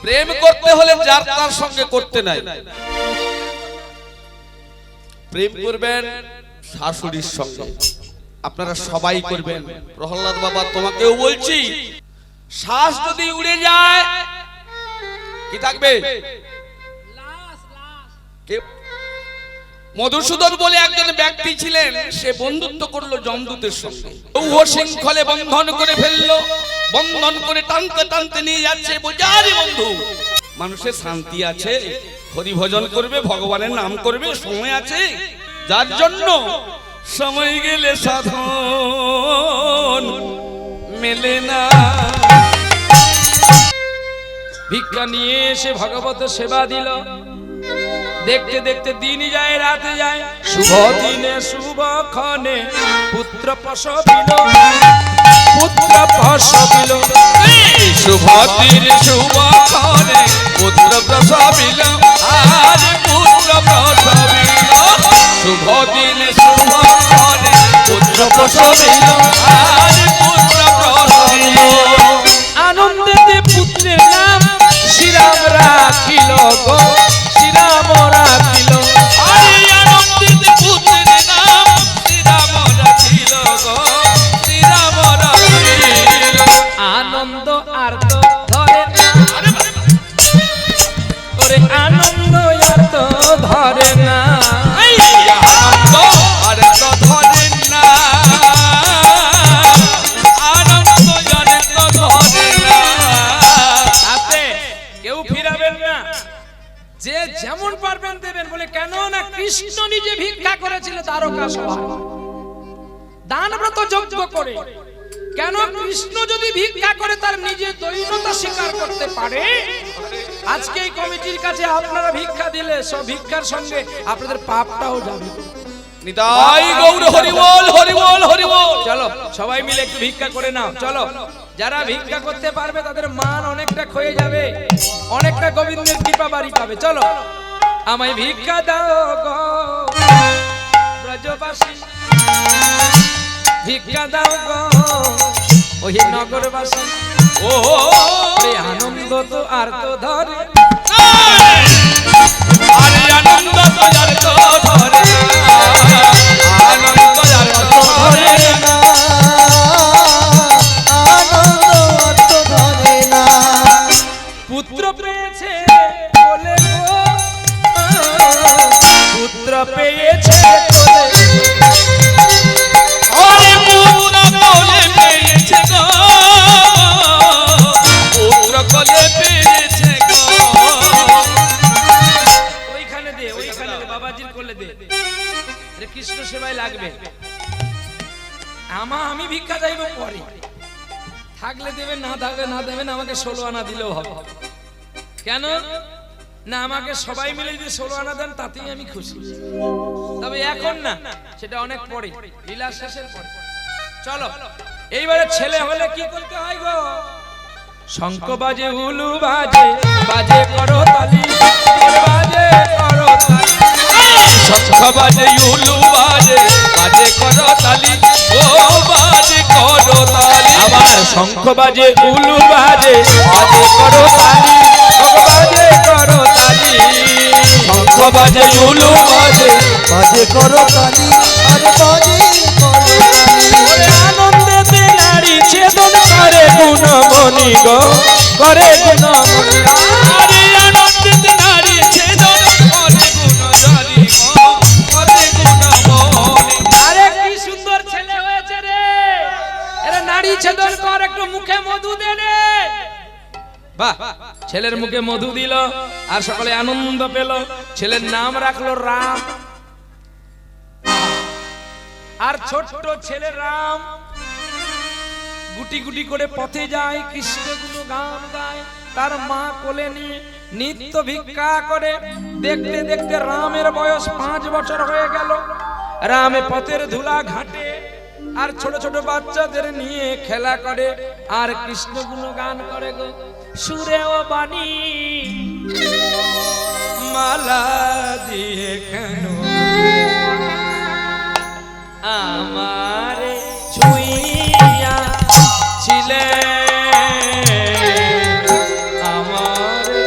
প্রেম করতে হলে যার তার সঙ্গে করতে নাই, প্রেম করবেন শাশুড়ির সঙ্গে। আপনারা সবাই করবেন। প্রহ্লাদ বাবা তোমাকেও বলছি, শ্বাস যদি উড়ে যায় কি থাকবে? মধুসূদন বলে একজন ব্যক্তি ছিলেন, সে বন্ধুত্ব করলো যমদূতের সঙ্গে। লৌহ শৃঙ্খলে বন্ধন করে ফেললো, বন্ধন করে টানতে টানতে নিয়ে যাচ্ছে। বলছে আরে বন্ধু, মানুষের শান্তি আছে, হরি ভজন করবে, ভগবানের নাম করবে, সময় আছে। যার জন্য সময় গেলে সাধন মেলে না। ভিক্ষা নিয়ে এসে ভগবত সেবা দিল। দেখতে দেখতে দিনই যায় রাতে যায়, শুভ দিনে শুভ ক্ষণে পুত্র প্রসবিল, পুত্র প্রসবিল। শুভ দিনে শুভ ক্ষণে পুত্র প্রসবিল, আর পুত্র প্রসবিল। শুভ দিনে শুভ ক্ষণে পুত্র প্রসবিল, আর পুত্র প্রসবিল। আনন্দেতে পুত্রের নাম শ্রীরাম রাখিল গো, শ্রীরাম রাখিল। আরে আনন্দেতে পুত্রের নাম শ্রীরাম রাখিল গো, শ্রীরাম রাখিল। আনন্দ আর তো ধরে না, ওরে আনন্দ আর তো ধরে না, আনন্দ আর তো ধরে না, আনন্দ আর তো ধরে না। আপনি কেউ ফিরাবেন না, যে যেমন পারবেন দেবেন বলে। কেন না কৃষ্ণ নিজে ভিক্ষা করেছিল দ্বারকা সভায়, দানব্রত যজ্ঞ করে। কেন কৃষ্ণ যদি ভিক্ষা করে তার নিজের দৈন্যতা স্বীকার করতে পারে, আজকে এই কমিটির কাছে আপনারা ভিক্ষা দিলে সব ভিক্ষার সঙ্গে আপনাদের পাপটাও যাবে। নিতাই গৌর হরি বল, হরি বল, হরি বল। চলো সবাই মিলে একটু ভিক্ষা করে নাও। চলো, যারা ভিক্ষা করতে পারবে তাদের মান অনেকটা ক্ষয়ে যাবে, অনেকটা গোবিন্দের কৃপা বাড়ি পাবে। চলো, আমায় ভিক্ষা দাও গো ব্রজবাসী, ভিক্ষা দাও গো ওই নগরবাসী। ও আনন্দ তো আর তো ধরে, আরে আনন্দ তো আর তো ধরে, আনন্দ আর তো ধরে না, আনন্দ আর তো ধরে না। পুত্র পেয়েছে বলে গো, পুত্র পেয়েছে বলে, আরে পুত্র বলে পেয়েছে গো, পুত্র বলে পেয়েছে গো। ওইখানে দে, ওইখানে দে, বাবাজির কোলে দে। আরে কৃষ্ণ সেবায় লাগবে। আমি ভিক্ষা চাইবো পরে, থাকলে দেবেন, না থাকলে না দেবেন। আমাকে 16 আনা দিলেও হবে। কেন না, আমাকে সবাই মিলে যদি 16 আনা দেন তাতেই আমি খুশি। তবে এখন না, সেটা অনেক পরে, লীলা শেষের পরে। চলো, এইবারে ছেলে হলে কি করতে হয় গো? শঙ্খ বাজে, উলু বাজে, বাজে করো তালি, বাজে করো তালি। শঙ্খ বাজে, উলু বাজে, বাজে করো তালি, ও বাজে করো তালি। আবার শঙ্খ বাজে, উলু বাজে, বাজে করো তালি, বাজে করো তালি। শঙ্খ বাজে, উলু বাজে, বাজে করো তালি, আরে বাজে করো তালি। আনন্দেতে নারী ছেদন করে গুণমণি গো, করে গুণমণি। আরে আনন্দেতে নারী ছেদন করে গুণমণি গো, করে গুণমণি। আরে কি সুন্দর ছেলে হয়েছে রে, এরা নারী ছেদন কর, একটু মুখে মধু দে রে। বাহ, ছেলের মুখে মধু দিল আর সকলে আনন্দ পেল। ছেলের নাম রাখলো রাম। আর ছোট্ট ছেলে রাম গুটি গুটি করে পথে যায়, কৃষ্ণ গুলো গান গায়, তার মা কোলে নিয়ে নিত্য ভিক্ষা করে। দেখতে দেখতে রামের বয়স 5 বছর হয়ে গেল। রামে পথের ধুলা ঘাটে আর ছোট ছোট বাচ্চাদের নিয়ে খেলা করে আর কৃষ্ণ গুলো গান করে গো। সুরে ও বাণী মালা দিয়ে কেন আমারে ছুঁইয়া ছিলে, আমারে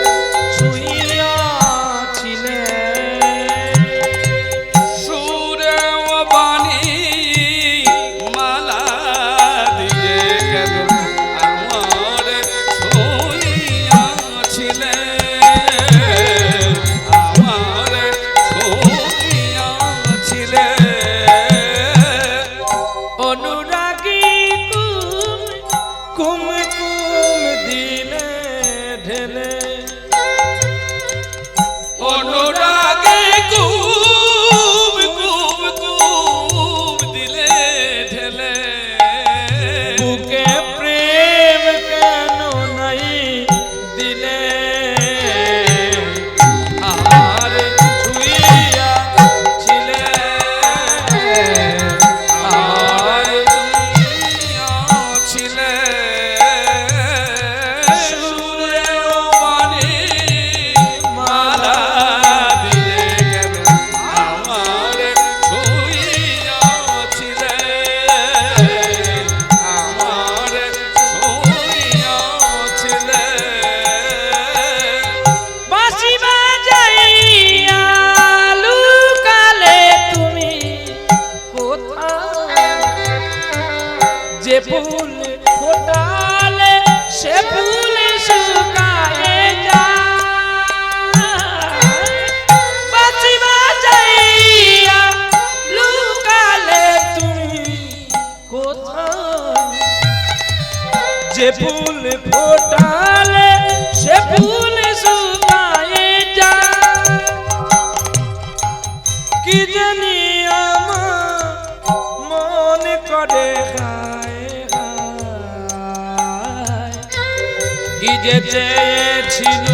যে চেয়েছিল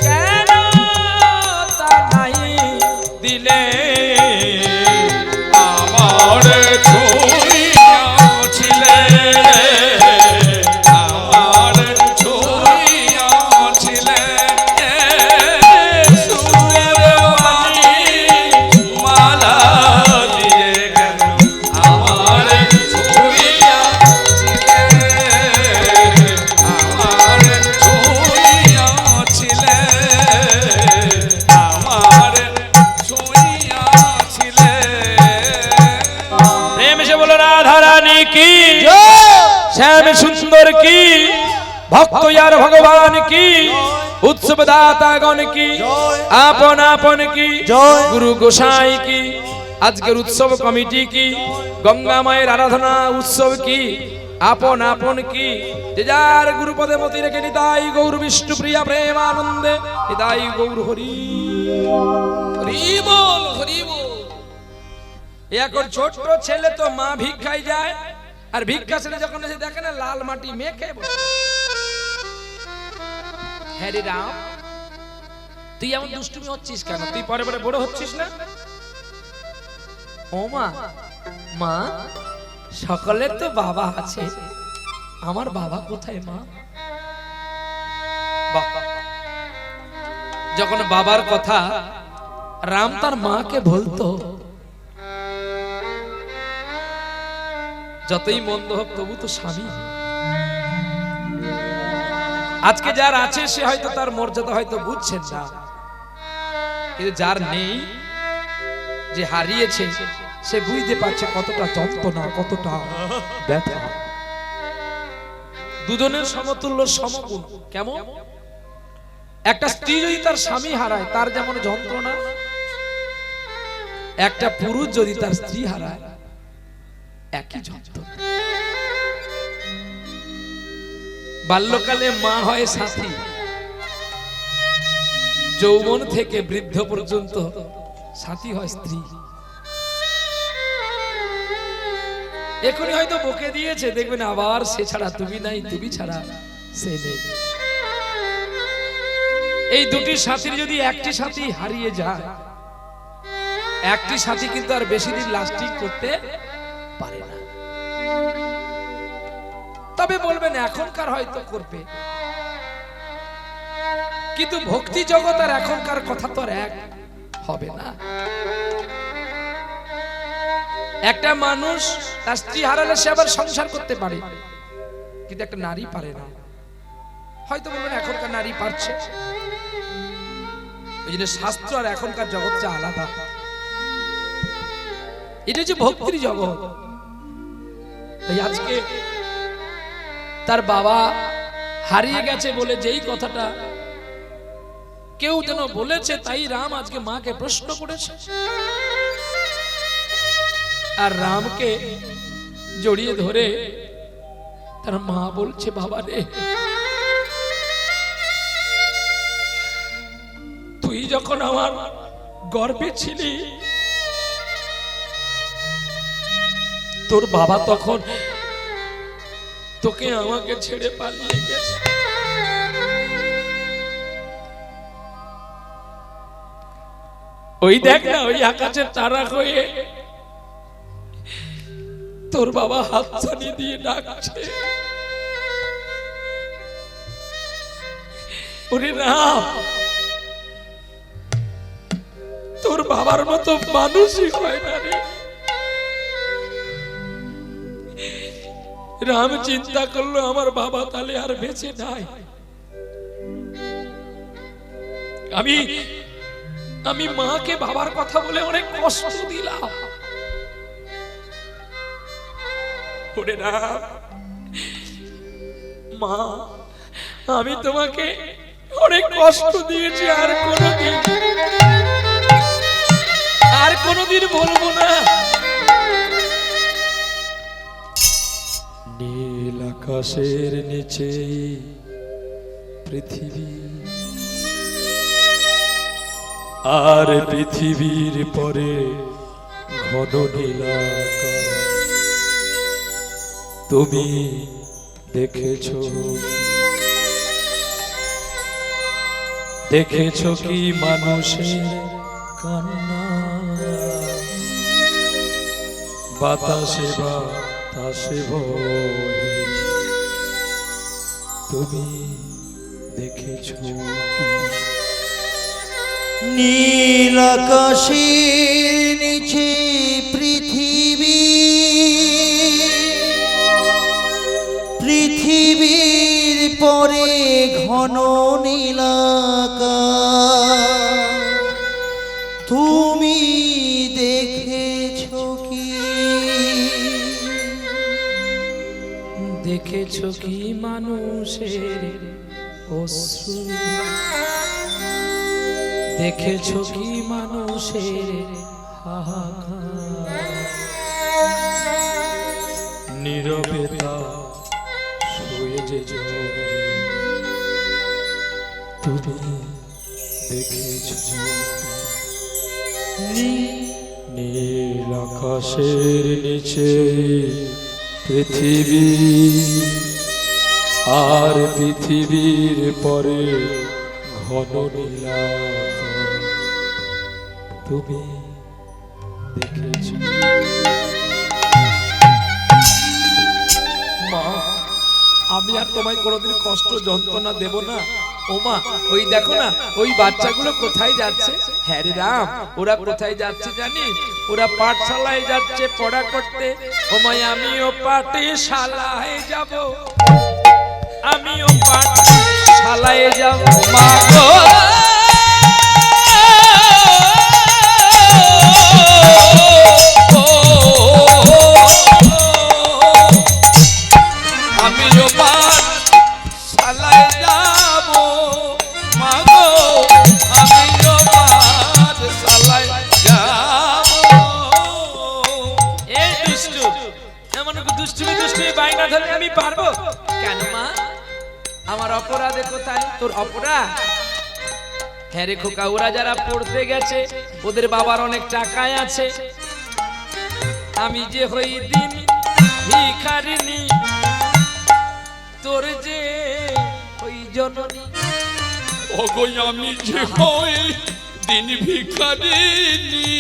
কেন তা নাই দিলে আমার ছুঁইয়াছিলে আমার ছুঁইয়াছিলে সুরের বাণী মালা দিয়ে গেল আমার ছুঁইয়াছিলে আমার ছুঁইয়াছিলে আমার ছুঁইয়াছিলে। প্রেম সে বলো রাধা রানী কি শ্যাম সুন্দর কি ভক্ত यार ভগবান কি উৎসব দাতা গণ কি আপন আপন কি গুরু গোসাই কি আজকের উৎসব কমিটি কি গঙ্গা মায়ের আরাধনা উৎসব কি আপন আপন কি যে যার গুরুপদে মতি রেখে নিতাই গৌর বিষ্ণু প্রিয়া প্রেম আনন্দে নিতাই গৌর হরি হরি বল হরি বল। এখন ছোট ছেলে তো মা ভিক্ষায় যায় আর ভিক্ষা ছেলে যখন এসে দেখে না লাল মাটি মেখে বসে। হ্যাঁ রে রাম, তুই এমন দুষ্টুমি হচ্ছিস কেন? তুই পরে পরে বড় হচ্ছিস না? ও মা, মা সকলের তো বাবা আছে, আমার বাবা কোথায় মা? বাবা যখন বাবার কথা রাম তার মাকে বলতো, যতই মন্দ হোক তবু তো স্বামী। আজকে যার আছে সে হয়তো তার মর্যাদা হয়তো বুঝছেন না, কিন্তু যার নেই, যে হারিয়েছে সে বুঝতে পারছে কতটা যন্ত্রণা, কতটা ব্যথা। দুজনের সমতুল্য সমগুণ। কেমন? একটা স্ত্রী যদি তার স্বামী হারায় তার যেমন যন্ত্রণা, একটা পুরুষ যদি তার স্ত্রী হারায় একই যন্ত্রণা। বাল্যকালে মা হয় সাথী, যৌবন থেকে বৃদ্ধ পর্যন্ত সাথী হয় স্ত্রী। এখনই হয়তো বকে দিয়েছে, দেখবেন আবার সে ছাড়া তুমি নাই, তুমি ছাড়া সে নেই। এই দুটি সাথীর যদি একটি সাথী হারিয়ে যায়, একটি সাথী কিন্তু আর বেশি দিন লাস্টিং করতে পারে না। তবে বলবেন এখনকার হয়তো করবে, কিন্তু ভক্তি জগৎ আর এখনকার কথা তো আর এক হবে না। একটা মানুষ তার স্ত্রী হারালে সে আবার সংসার করতে পারে, কিন্তু একটা নারী পারে না। হয়তো বলবেন এখনকার নারী পারছে, এই জন্য শাস্ত্র আর এখনকার জগৎটা আলাদা। এটা হচ্ছে ভক্তির জগৎ। তাই আজকে তার বাবা হারিয়ে গেছে বলে যেই কথাটা কেউ যেন বলেছে, তাই রাম আজকে মাকে প্রশ্ন করেছে, আর রামকে জড়িয়ে ধরে তার মা বলছে, বাবা রে, তুই যখন আমার গর্ভে ছিলি তোর বাবা তখন তোকে আমাকে ছেড়ে পালিয়ে গেছে। ওই দেখ না, ওই আকাশের তারা হয়ে তোর বাবা হাতছানি দিয়ে ডাকছে, ওরে রাম, তোর বাবার মতো মানুষই হয় না রে। রাম চিন্তা করলো আমার বাবা তাহলে আর বেঁচে নাই। আমি মাকে বাবার কথা বলে অনেক কষ্ট দিলাম। ওরে রাম, মা, আমি তোমাকে অনেক কষ্ট দিয়েছি, আর কোনদিন বলবো না। নীল আকাশের নিচে পৃথিবী, আর পৃথিবীর পরে ঘন নীল আকাশ। তুমি দেখেছো দেখেছো কি মানুষের কান্না, বাতাসে বাতাসে বইছে, তুমি দেখেছো কি? নীল আকাশের নিচে পৃথিবী, পৃথিবীর পরে ঘন নীল আকাশ, তুমি দেখেছো কি? দেখেছো কি মানুষের অশ্রু, দেখেছো কি মানুষের হাহাকার, নীরবতা শুয়ে যে জলে, তুমি দেখেছো নীল আকাশের নিচে পৃথিবী, আর পৃথিবীর পরে ঘন নীল আকাশ, তুমি দেখেছো? মা আমি আর তোমায় কোনোদিন কষ্ট যন্ত্রণা দেব না। ও মা, ওই দেখো না ওই বাচ্চাগুলো কোথায় যাচ্ছে। হ্যাঁ রে রাম, ওরা কোথায় যাচ্ছে জানিস? ওরা পাঠশালায় যাচ্ছে পড়া করতে। ও মা, আমিও পাঠশালায় যাব, আমিও পাঠশালায় যাব। মা গো আমিও পাঠশালায় যাব, মা গো আমিও পাঠশালায় যাব। এই দুষ্টু, এমন দুষ্টুমি দুষ্টুমি বাইনা ধরে আমি পারবো কেন মা? আমার অপরাধে কোথায়? তোর অপরাধ? হ্যাঁ রে খোকা, ওরা যারা পড়তে গেছে ওদের বাবার অনেক টাকায় আছে, আমি যে হই দিন ভিখারিনী, তোর যে ওই জননী। ওগো আমি যে হই দিন ভিখারিনী,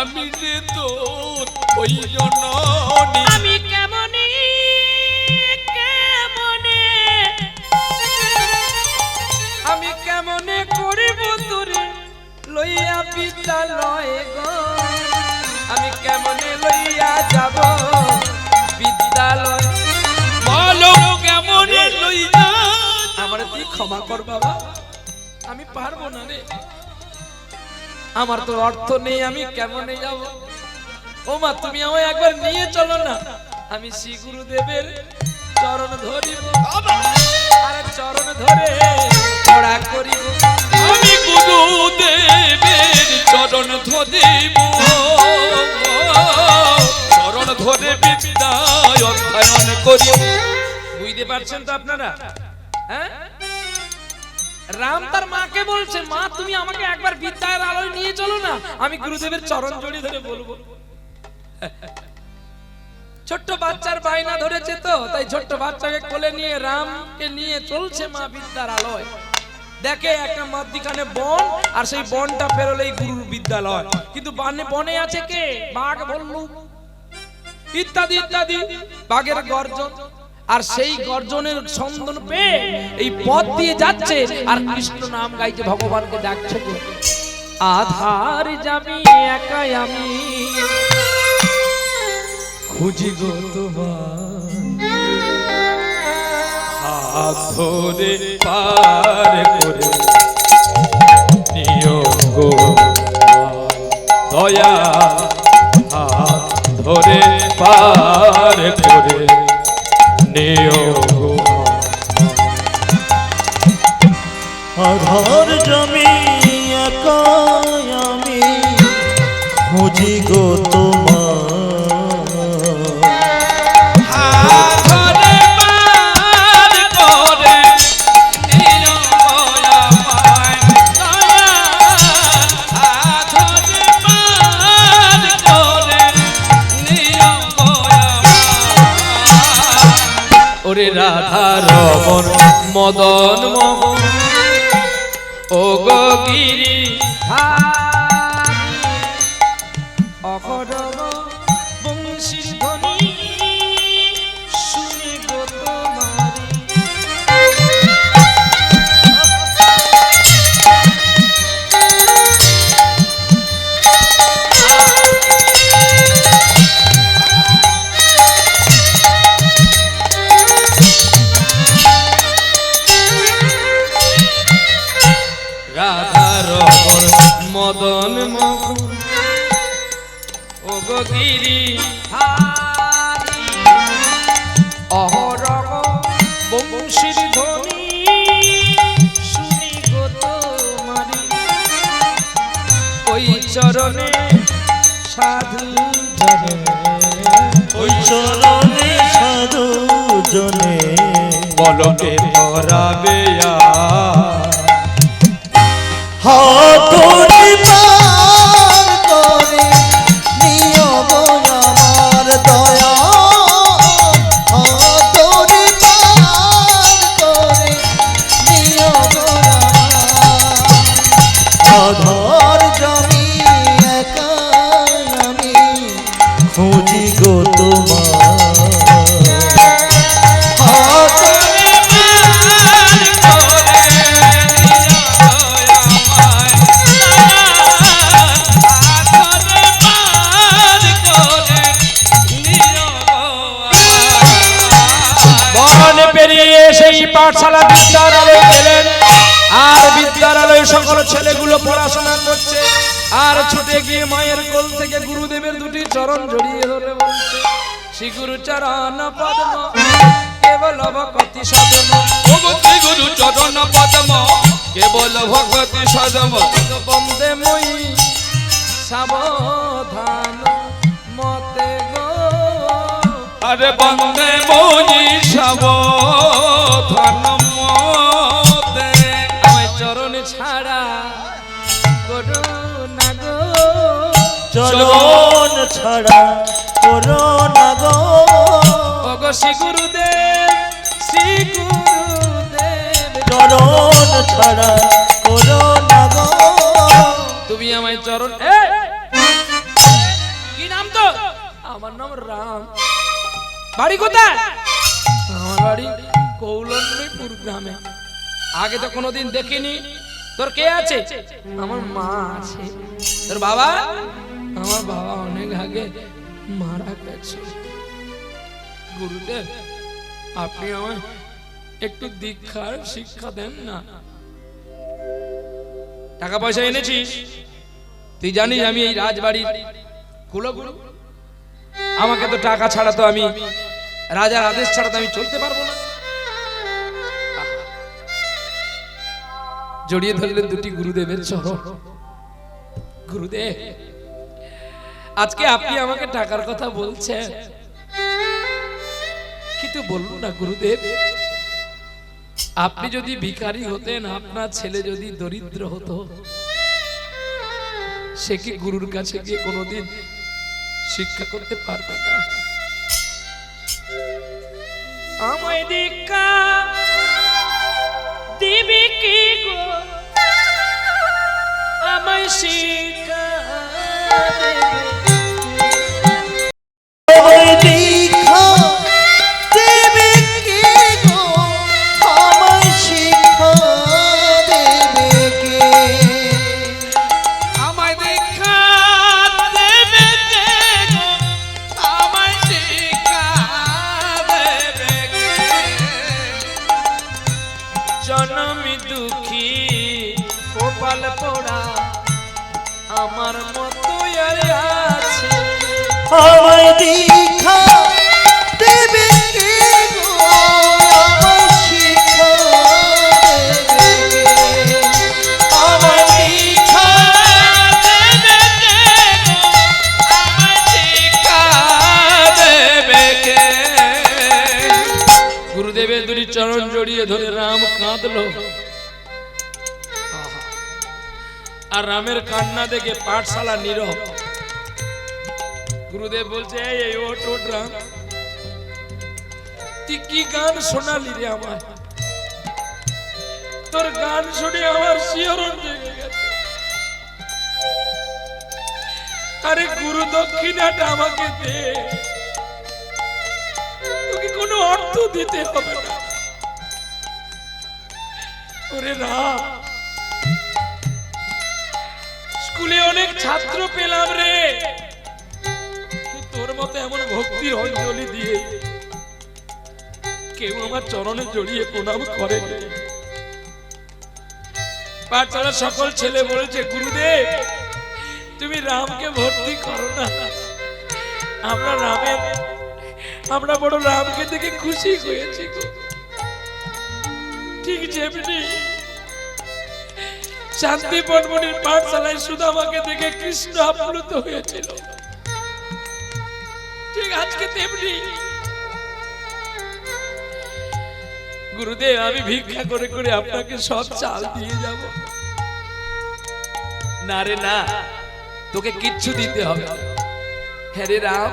আমি যে তোর ওই জননী। আমি কেমনে কেমনে আমি কেমনে করিব তোরে লইয়া বিদ্যালয়ে গো, আমি কেমনে লইয়া যাব বিদ্যালয়। বলো কেমনে লইয়া? আমার তুই ক্ষমা কর বাবা, আমি পারবো না রে, আমার তো অর্থ নেই, আমি কেমনে যাব। ও মা, তুমি আমায় একবার নিয়ে চলো না, আমি শ্রী গুরুদেবের চরণ ধরিব, আর চরণ ধরে পড়া করিব। আমি গুরুদেবের চরণ ধরিব, চরণ ধরে বিদ্যায় অধ্যয়ন করিব। বুঝতে পারছেন তো আপনারা? হ্যাঁ, রাম তার মাকে বলছে, মা তুমি আমাকে একবার বিদ্যার আলোয় নিয়ে চলো না, আমি গুরুদেবের চরণ জড়িয়ে ধরে বলবো। ছোট্ট বাচ্চার বায়না ধরেছে তো, তাই ছোট্ট বাচ্চাকে কোলে নিয়ে রামকে নিয়ে চলছে মা বিদ্যার আলোয়। দেখে একটা মধ্যিখানে বন, আর সেই বনটা পেরোলেই গুরুর বিদ্যালয়। কিন্তু বনে আছে কে? বাঘ, ভাল্লুক ইত্যাদি ইত্যাদি, বাঘের গর্জন। আর সেই গর্জনের সন্ধান পেয়ে এই পথ দিয়ে যাচ্ছে, আর কৃষ্ণ নাম গাইছে, ভগবানকে ডাকছে। আধার যাবি একাই আমি খুঁজি গো তোমার, হাত ধরে পার করে নিও গো দয়া, হাত ধরে পার করে নিও গো। আধার জমি একাই আমি খুঁজি গো তোমার, ওরে রাধা রমন মদন মোহন ও গো গিরি অহরহ বংশীর ধ্বনি শুনি গো তোমারি। রাধার মদন মোহন ও গো গিরি অহরহ বংশীর ধ্বনি শুনি গো তোমারি। ওই চরণে সাধু জনে ওই চরণে সাধু জনে বলকে ধরাবে হাতুড়ি পার করে নিও গো আমার দয়া হাতুড়ি পার করে নিও গো আধার জমি একা আমি খুঁজি গো তোমার সেই পাঠশালা বিদ্যালয়ে গেলেন আর বিদ্যালয়ে সকল ছেলেগুলো পড়াশোনা করছে আর ছুটে গিয়ে মায়ের কোল থেকে গুরুদেবের দুটি চরণ জড়িয়ে ধরে বলছে শ্রী গুরু চরণ পদ্ম কেবল ভক্তি সদম ও শ্রী গুরু চরণ পদ্ম কেবল ভক্তি সদম বন্দে মই সাবধান মতে গো আরে বন্দে মই সাবধান মতে আমায় চরণে ছাড়া করো না গো চরণ ছাড়া করো না গো ওগো শ্রী গুরুদেব চরণ ছাড়া করো না গো তুমি আমায় চরণ কি নাম তো আমার নাম রাম বাড়ি কোথায় আমার বাড়ি কৌলন্যপুর গ্রামে আগে তো কোনোদিন দেখিনি তোর কে আছে আমার মা আছে তোর বাবা আমার বাবা অনেক আগে মারা গেছে গুরুদেব আপনি আমায় একটু দীক্ষার শিক্ষা দেন না টাকা পয়সা এনেছিস তুই জানিস আমি এই রাজবাড়ির কুলগুরু আমাকে তো টাকা ছাড়া তো আমি রাজার আদেশ ছাড়া তো আমি চলতে পারবো না জড়িয়ে ধরলেন দুটি গুরুদেবের চরণ গুরুদেব আজকে আপনি আমাকে টাকার কথা বলছেন কিন্তু বলবো না গুরুদেব আপনি যদি ভিখারি হতেন আপনার ছেলে যদি দরিদ্র হতো সে কি গুরুর কাছে গিয়ে কোনোদিন শিক্ষা করতে পারবে না আমায় দীক্ষা দিবি কি গো আমায় শিক্ষা দীক্ষা দেবে কে গো আমায় শিক্ষা দেবে কে আমায় দীক্ষা দেবে কে গো আমায় শিক্ষা দেবে কে জনমি দুঃখী কপাল পোড়া আমার মতো আর আছে আমায় দীক্ষা দেবে কে গো আমায় শিক্ষা দেবে কে আমায় দীক্ষা দেবে কে গো আমায় শিক্ষা দেবে কে গুরুদেবের দুটি চরণ জড়িয়ে ধরে রাম কাঁদলো আর রামের কান্না দেখে পাঠশালা নীরব গুরুদেব বলছে এই ওট ওট রাম তুই কি গান শোনালি রে আমায় তোর গান শুনে আমার শিহরণ জেগে গেছে। আরে গুরু দক্ষিণাটা আমাকে দে, তোকে কোনো অর্থ দিতে হবে না। ওরে রাম, স্কুলে অনেক ছাত্র পেলাম রে, তোর মতো এমন ভক্তির অঞ্জলি দিয়ে কেউ আমার চরণে জড়িয়ে প্রণাম করে। পাঠশালার সকল ছেলে বলেছে, গুরুদেব তুমি রামকে ভর্তি করো না, আমরা বড় রামকে দেখে খুশি হয়েছি গো। ঠিক যেমনি শান্তি বনমনির পাঠশালায় সুদামাকে দেখে কৃষ্ণ আপ্লুত হয়েছিল, ঠিক আজকে তেমনি গুরুদেব আমি ভিক্ষা করে করে আপনাকে সব চাল দিয়ে যাব। না রে না, তোকে কিচ্ছু দিতে হবে। হ্যাঁ রে রাম,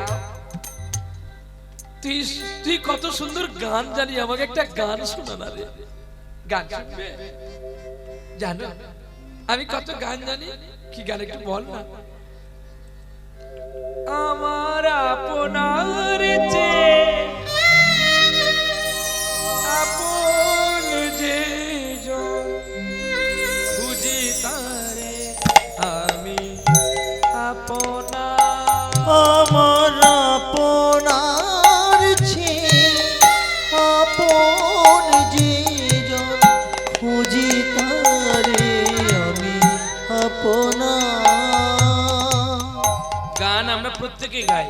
তুই কত সুন্দর গান জানি, আমাকে একটা গান শোনা না রে। গান শুনবে? জানো আমি কত গান জানি, কি গান একটু বল না। আমার আপনার চেয়ে আপন যে জন, খুঁজি তারে আমি আপনার। আমার আপনার চেয়ে আপন যে জন, খুঁজি তারে আমি আপনার। গান আমরা প্রত্যেকে গাই,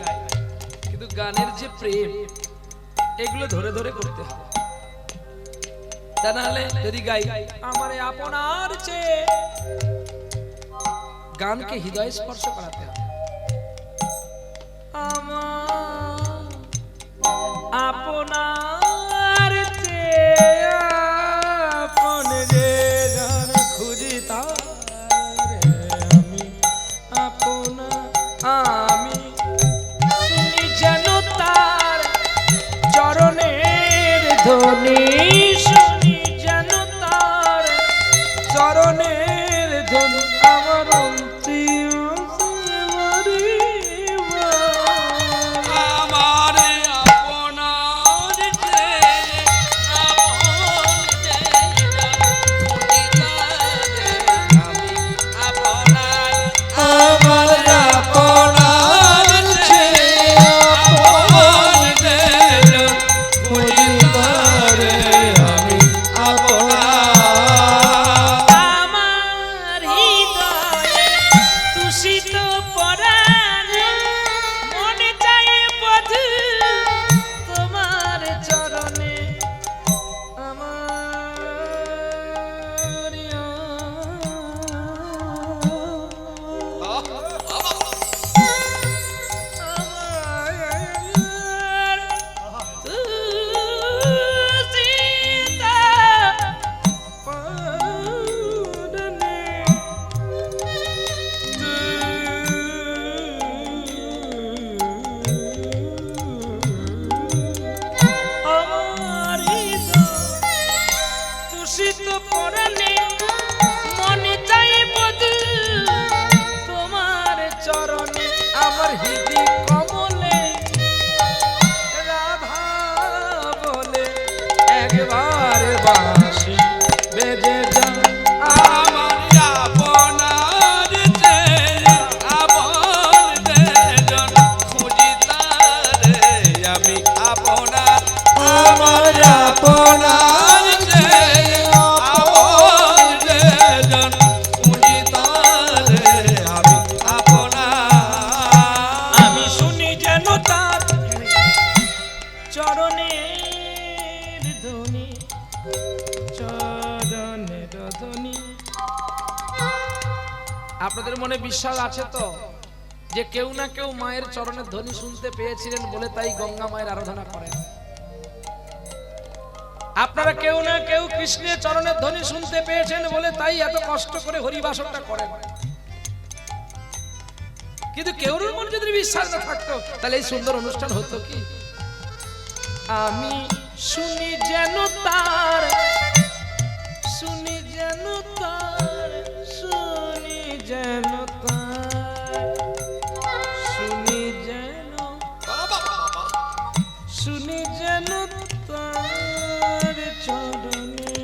কিন্তু গানের যে প্রেম এগুলো ধরে ধরে করতে হবে। তা নাহলে যদি গাই আমার আপনার চেয়ে, গানকে হৃদয় স্পর্শ করাতে হবে। আমার আপনার চেয়ে আপন যে জন, খুঁজি তারে আমি আপনার। আমি শুনি যেন তার চরণের ধ্বনি, শুনি যেন তার চরণের ধ্বনি, আমার অন্তিম আমার আপনার চেয়ে আপন যে আমি আপনার। আমার আপনার চেয়ে আপন যে জন, খুঁজি তারে আমি আপনার। আমার হৃদয়ে তুষিত পরাণ, মনে চাই বধূ তোমার চরণে। তুষিত পরাণে মনে চাই বধূ তোমার চরণে। আমার হৃদি কমলে রাধা বলে একবার বাঁশি বেজে যায়। আমার আপনার চেয়ে আপন যে জন, খুঁজি তারে আমি আপনার। আমার আপনার চেয়ে আপন যে জন, খুঁজি তারে আমি আপনার। আমি শুনি যেন তার চরণের ধ্বনি, চরণের ধ্বনি। আপনাদের মনে বিশ্বাস আছে তো যে কেউ না কেউ মায়ের চরণের ধ্বনি শুনতে পেয়েছিলেন বলে তাই গঙ্গা মায়ের আরাধনা করেন? আপনারা কেউ না কেউ কৃষ্ণের চরণের ধ্বনি শুনতে পেয়েছেন বলে তাই এত কষ্ট করে হরিবাসনটা করেন। কিন্তু কেউর মনে যদি বিশ্বাস না থাকতো তাহলে এই সুন্দর অনুষ্ঠান হতো কি? আমি শুনি যেন তার, শুনি যেন তার শুনি যেন তার শুনি যেন শুনি যেন তার চরণে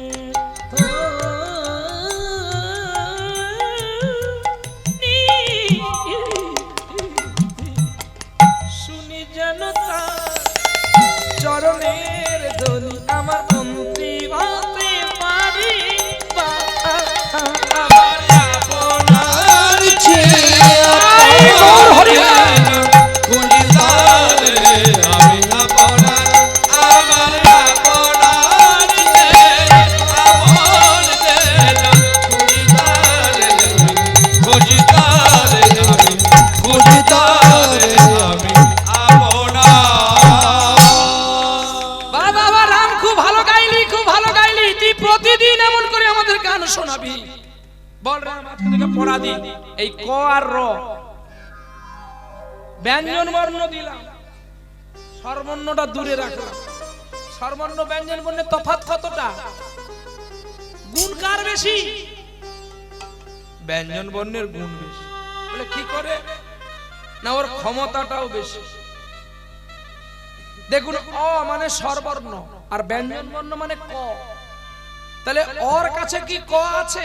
শুনি যেন তার চরণের ধ্বনি আমার মন্ত্রী বাতে পারি আমার আপনার বাবা রাম খুব ভালো গাইলি খুব ভালো গাইলি তুই প্রতিদিন এমন করে আমাদের গান শোনাবি বল রাম আজকে থেকে পড়া দি এই ক আর র ব্যঞ্জন বর্ণ দিলাম স্বরবর্ণটা দূরে রাখলাম স্বরবর্ণ ব্যঞ্জন বর্ণের তফাৎ কতটা গুণ কার বেশি ব্যঞ্জন বর্ণের গুণ বেশি বলে কি করে না ওর ক্ষমতাটাও বেশি দেখুন অ মানে স্বরবর্ণ আর ব্যঞ্জন বর্ণ মানে ক তাহলে ওর কাছে কি ক আছে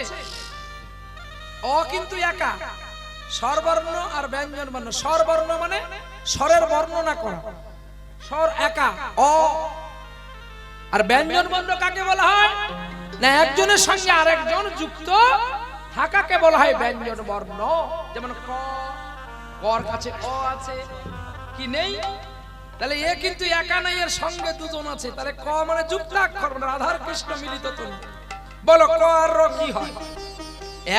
অ কিন্তু একা স্বরবর্ণ আর ব্যঞ্জন বর্ণ স্বরবর্ণ মানে স্বরের বর্ণনা করা স্বর একা অ আর ব্যঞ্জন বর্ণ কাকে বলা হয় না একজনের সঙ্গে আরেকজন যুক্ত থাকাকে বলা হয় ব্যঞ্জন বর্ণ যেমন ক কর কাছে অ আছে কি নেই তাহলে এ কিন্তু একা নাই এর সঙ্গে দুজন আছে তাহলে ক মানে যুক্তাক্ষর মানে রাধার কৃষ্ণ মিলিত তনু বলো ক আর র কি হয়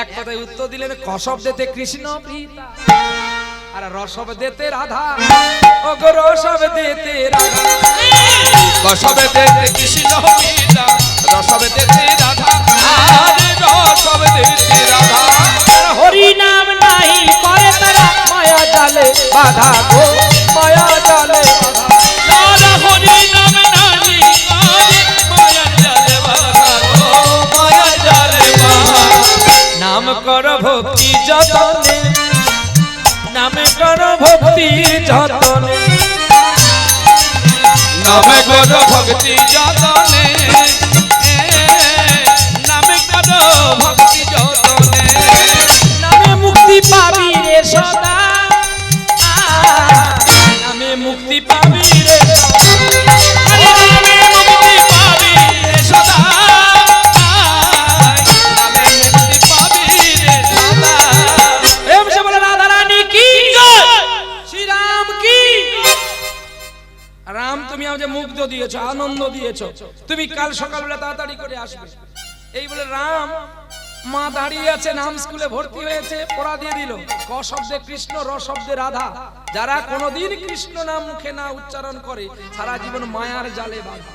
এক কথায় উত্তর দিলেন ক শব্দেতে কৃষ্ণ পিতা আর র শব্দেতে রাধা ও গো র শব্দেতে রাধা ক শব্দেতে কৃষ্ণ পিতা র শব্দেতে রাধা আর র শব্দেতে রাধা হরি নাম নাই করে তারা মায়া জালে বাধা গো মায়া জালে বাধা রাধা হরি নাম নাহি করে মায়া জালে বাধা গো মায়া জালে বাধা নাম কর ভক্তি যতনে নাম কর ভক্তি যতনে নামে কর ভক্তি যতনে নামে কর ভক্তি যতনে নামে মুক্তি পাবি রে সদা নামে মুক্তি পাবি রে নামে মুক্তি পাবি রে সদা নামে মুক্তি পাবি রে সদা প্রেম সে বলে রাধা রানী কি শ্রী রাম কি রাম তুমি আমাকে মুগ্ধ দিয়েছো আনন্দ দিয়েছো তুমি কাল সকালবেলা তাড়াতাড়ি করে আসবে এই বলে রাম মা দাঁড়িয়ে আছে নাম স্কুলে ভর্তি হয়েছে পড়া দিয়ে দিল ক শব্দে কৃষ্ণ র শব্দে রাধা যারা কোনোদিন কৃষ্ণ নাম মুখে না উচ্চারণ করে সারা জীবন মায়ার জালে বাঁধা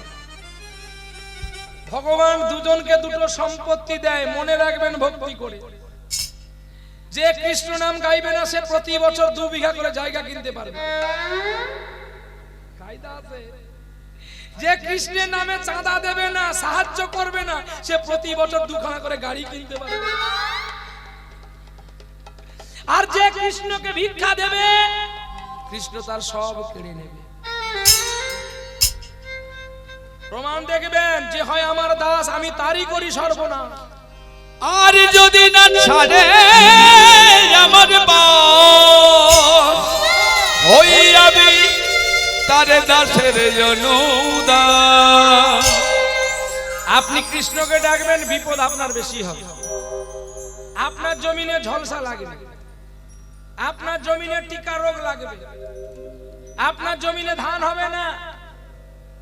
ভগবান দুজনকে দুটো সম্পত্তি দেয় মনে রাখবেন ভক্তি করে যে কৃষ্ণ নাম গাইবে না সে প্রতি বছর 2 বিঘা করে জায়গা কিনতে পারবে কায়দা আছে যে কৃষ্ণের নামে চাঁদা দেবে না সাহায্য করবে না সে প্রতি বছর 2 খানা করে গাড়ি কিনতে পারবে আর যে কৃষ্ণকে ভিক্ষা দেবে কৃষ্ণ তার সব কেড়ে নেবে প্রমাণ দেখবেন যে হয় আমার দাস আমি তারই করি সর্বনাশ আর যদি না ছাড়ে আমার বাস ওই আমি তার দাসের অনুদাস আপনি কৃষ্ণকে ডাকবেন বিপদ আপনার বেশি হবে আপনার জমিনে ঝলসা লাগবে আপনার জমিনে টিকা রোগ লাগবে আপনার জমিনে ধান হবে না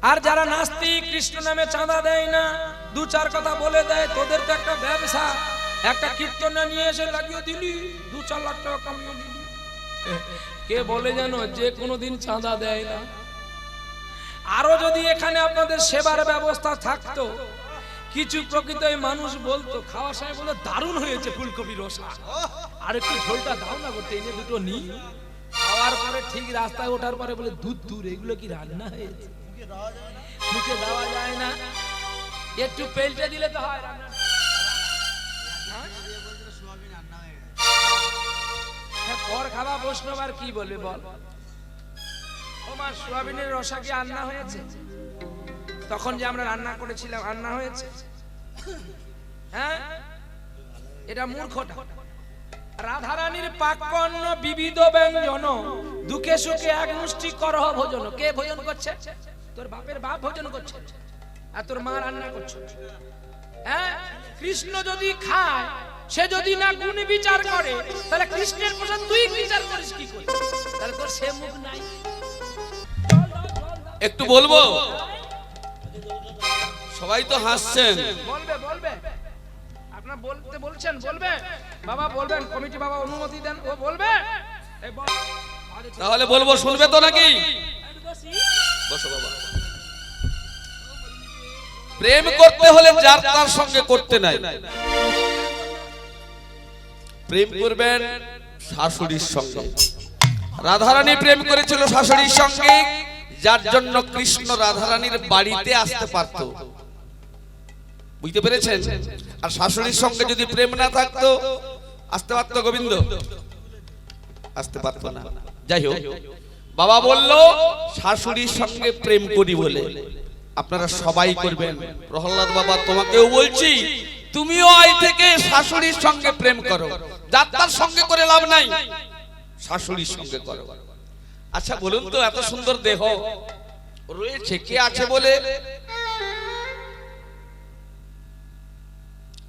আর যারা নাস্তিক কৃষ্ণ নামে চাঁদা দেয় না 2-4 কথা বলে দেয় তোদের তো একটা ব্যবসা একটা কীর্তন নিয়ে এসে লাগিয়ে দিলি 2-4 লাখ টাকা কামিয়ে দিলি কে বলে জানো যে কোনোদিন চাঁদা দেয় না আরো যদি এখানে আপনাদের সেবার ব্যবস্থা থাকতো কিছু প্রকৃত মানুষ বলতো খাওয়া সময় বলে দারুণ হয়েছে ফুলকপি রসা আর একটু ঝোলটা দাও না করতে এনে দুটো নি খাওয়ার পরে ঠিক রাস্তায় ওঠার পরে বলে দুধ দূর এগুলো কি রান্না হয়েছে মুখে দেওয়া যায় না একটু পেলটে দিলে তো হয় ওর খাওয়া বৈষ্ণব আর কি বলবে বল। ও মা, সোয়াবিনের রসা কি রান্না হয়েছে? তখন যে আমরা রান্না করেছিলাম রান্না হয়েছে? হ্যাঁ, এটা মূর্খটা। রাধারানীর পাকন্ন বিবিধ ব্যঞ্জন, দুঃখে সুখে এক মুষ্টি করহ ভোজন। কে ভোজন করছে? তোর বাপের বাপ ভোজন করছে, আর তোর মা রান্না করছে। হ্যাঁ, কৃষ্ণ যদি খায়, সে যদি না গুণ বিচার করে, তাহলে কৃষ্ণের প্রসাদ তুই বিচার করিস কি করে? তাহলে তোর সে মুখ নাই। একটু বলবো, সবাই তো হাসছেন। বলবে বলবে, আপনার বলতে বলছেন, বলবে বাবা, বলবেন, কমিটি বাবা অনুমতি দেন, ও বলবে। এই বল। তাহলে বলবো, শুনবে তো নাকি? বসো বাবা। প্রেম করতে হলে যার তার সঙ্গে করতে নাই, প্রেম করবেন শাশুড়ির সঙ্গে। রাধারানী প্রেম করেছিল শাশুড়ির সঙ্গে, যার জন্য কৃষ্ণ রাধারানীর বাড়িতে আসতে পারত। বুঝতে পেরেছেন? আর শাশুড়ির সঙ্গে যদি প্রেম না থাকতো, আসতে পারতো গোবিন্দ? আসতে পারতো না। যাই হোক, বাবা বলল শাশুড়ির সঙ্গে প্রেম করি বলে। আপনারা সবাই করবেন। প্রহ্লাদ বাবা, তোমাকেও বলছি, তুমিও আজ থেকে শাশুড়ির সঙ্গে প্রেম করো। যাত্রার সঙ্গে করে লাভ নাই, শাশুড়ির সঙ্গে করো। আচ্ছা বলুন তো, এত সুন্দর দেহ রয়েছে, কে আছে বলে?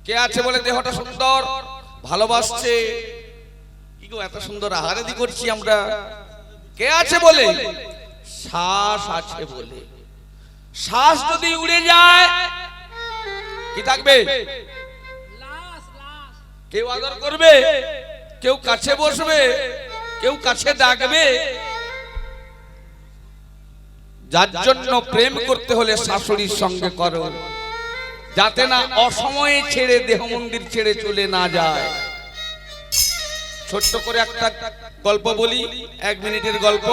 কে আছে বলে দেহটা সুন্দর, ভালোবাসছে? কি গো, এত সুন্দর আহারাদি করছি আমরা, কে আছে বলে? শ্বাস আছে বলে। শ্বাস যদি উড়ে যায়, কি থাকবে? কেউ আদর করবে, কেউ কাছে বসবে, কেউ কাছে ডাকবে। যার জন্য প্রেম করতে হলে শাশুড়ির সঙ্গে করো, যাতে না অসময়ে ছেড়ে দেহ মন্দির ছেড়ে চলে না যায়। ছোট্ট করে একটা গল্প বলি, 1 মিনিটের গল্প।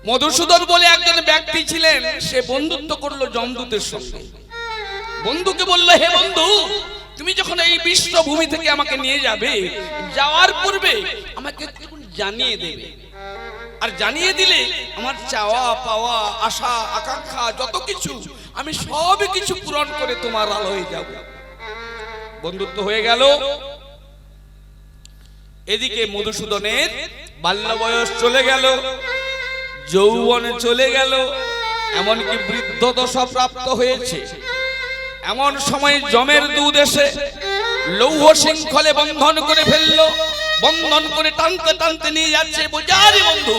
মধুসূদন বলে একজন ব্যক্তি ছিলেন, সে বন্ধুত্ব করলো যমদূতের সঙ্গে। বন্ধুকে বলল, হে বন্ধু, তুমি যখন এই বিশ্বভূমি থেকে আমাকে নিয়ে যাবে, যাওয়ার পূর্বে আমাকে জানিয়ে দেবে। আর জানিয়ে দিলে আমার চাওয়া পাওয়া, আশা আকাঙ্ক্ষা যত কিছু, আমি সব কিছু পূরণ করে তোমার আলো হয়ে যাব। বন্ধুত্ব হয়ে গেল। এদিকে মধুসূদনের বাল্য বয়স চলে গেল, যৌবনে চলে গেল, এমনকি বৃদ্ধ দশা প্রাপ্ত হয়েছে। এমন সময় যমের দূত এসে লৌহ শৃঙ্খলে বন্ধন করে ফেললো। বন্ধন করে টানতে টানতে নিয়ে যাচ্ছে। বলছে, আরে বন্ধু,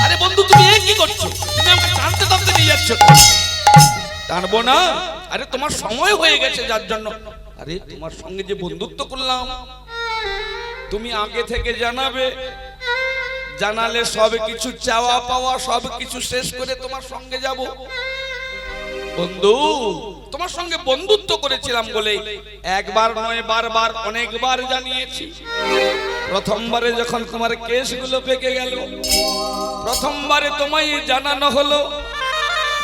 আরে বন্ধু, তুমি এ কি করছো? তুমি আমাকে টানতে টানতে নিয়ে যাচ্ছ। টানবো না, আরে তোমার সময় হয়ে গেছে, যার জন্য। আরে তোমার সঙ্গে যে বন্ধুত্ব করলাম, তুমি আগে থেকে জানাবে, জানালে সব কিছু চাওয়া পাওয়া সব কিছু শেষ করে তোমার সঙ্গে যাব। বন্ধু, তোমার সঙ্গে বন্ধুত্ব করেছিলাম বলে একবার নয়, বারবার অনেকবার জানিয়েছি। প্রথমবারে যখন তোমার কেসগুলো পেকে গেল, প্রথমবারে তোমায় জানানো হলো।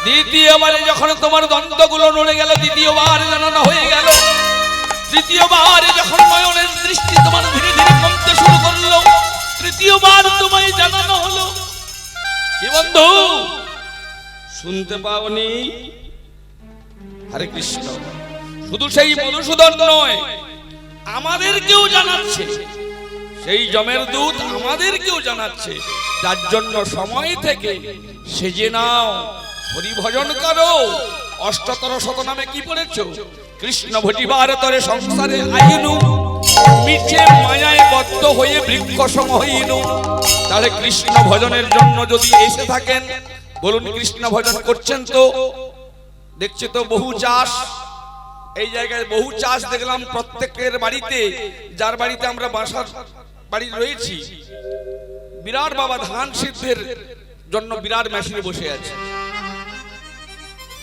দ্বিতীয়বারে যখন তোমার দন্তগুলো নড়ে গেল, দ্বিতীয়বার জানানো হয়ে গেল। তৃতীয়বারে যখন নয়নের দৃষ্টি তোমার ধীরে ধীরে কমতে শুরু করলো, তৃতীয়বার তোমায় জানানো হলো। কি বন্ধু, শুনতে পাওনি? হরে কৃষ্ণ। শুধু সেই মধুসূদন নয়, আমাদেরকেও জানাচ্ছে, সেই যমের দূত আমাদেরকেও জানাচ্ছে। যার জন্য সময় থেকে সেজে নাও, হরিভজন করো। অষ্টতর শতনামে কি পড়েছো? কৃষ্ণ ভটিবার তরে সংসারে আইনু, মিছে মায়ায় বদ্ধ হয়ে বৃক্ষ সম হইনু। তাহলে কৃষ্ণ ভজনের জন্য যদি এসে থাকেন, বলুন কৃষ্ণ ভজন করছেন তো? দেখছে তো বহু চাষ, এই জায়গায় বহু চাষ দেখলাম প্রত্যেকের বাড়িতে। যার বাড়িতে আমরা বাসার বাড়ি রয়েছি, বিরাট বাবা ধান সিদ্ধের জন্য বিরাট মেশিনে বসে আছে।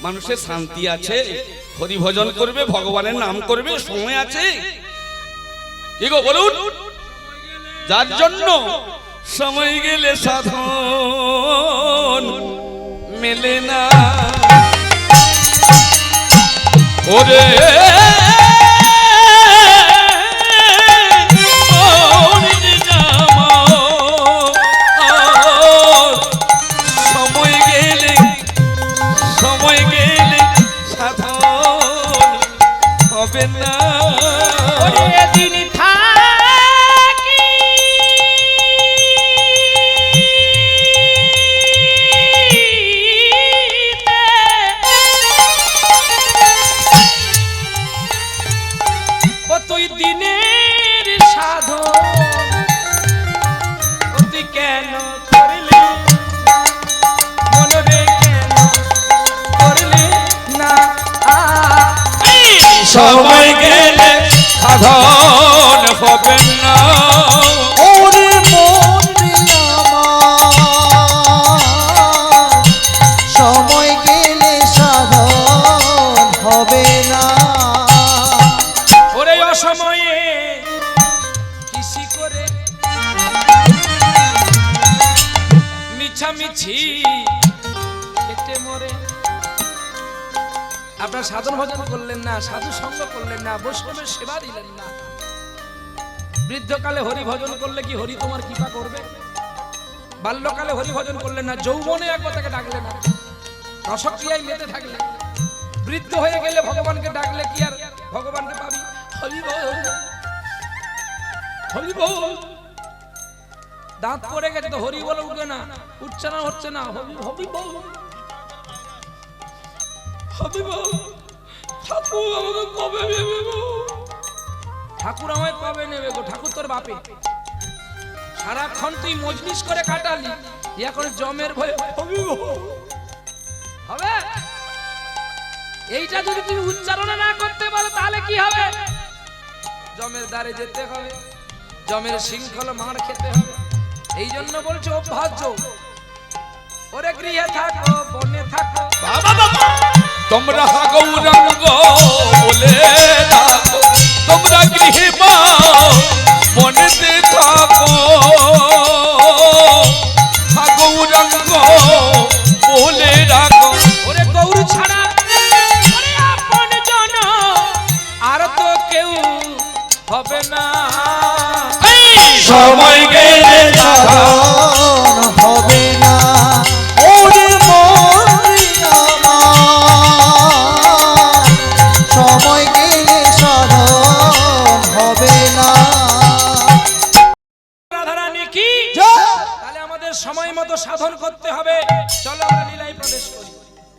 মানুষের শান্তি আছে, হরি ভজন করবে, ভগবানের নাম করবে, সময় আছে? কি গো বলুন? যার জন্য সময় গেলে সাধন মেলে না। ওরে হবে না। ওরে দিন থাকি ও তুই দিনের সাধন ও তুই কেন করলি মনরে কেন করলি না সময় গেলে সাধন হবে না। ওরে মন রে আমার, সময় গেলে সাধন হবে না। ওরে অসময়ে কৃষি করে মিছামিছি খেটে মরে। আপনার সাধন ভজন করলেন না, সাধু সঙ্গ করলেন না, বৈষ্ণবের সেবা দিলেন না। বৃদ্ধকালে হরি ভজন করলে কি হরি তোমার কৃপা করবে? বাল্যকালে হরি ভজন করলেন না, যৌবনে একবার তাকে ডাকলে না, রসক্রিয়ায় মেতে থাকলে, বৃদ্ধ হয়ে গেলে ভগবানকে ডাকলে কি আর ভগবানকে পাবি? হরি বল হরি বল। দাঁত পড়ে গেছে তো হরি বলে উঠবে না, উচ্চারণ হচ্ছে না। হরি হরি বল হরি বল। ঠাকুর আমাকে কবে নেবে গো? ঠাকুর আমায় কবে নেবে গো? ঠাকুর তোর বাপে। সারাক্ষণ তুই মজলিস করে কাটালি, এখন জমের ভয়ে হবি গো। হবে? এইটা যদি তুমি উচ্চারণ না করতে পারো তাহলে কি হবে? জমের দ্বারে যেতে হবে, জমের শৃঙ্খলা মার খেতে হবে। এই জন্য বলছে অভ্যাস যোগ। ওরে গৃহে থাকো বনে থাকো, তোমরা গৌরাঙ্গ বলে থাকো, তোমরা গৃহে বনেতে থাকো, গৌরাঙ্গ বলে রাখো। ওরে গৌর ছাড়া ওরে আপন জন আর তো কেউ হবে না। সময়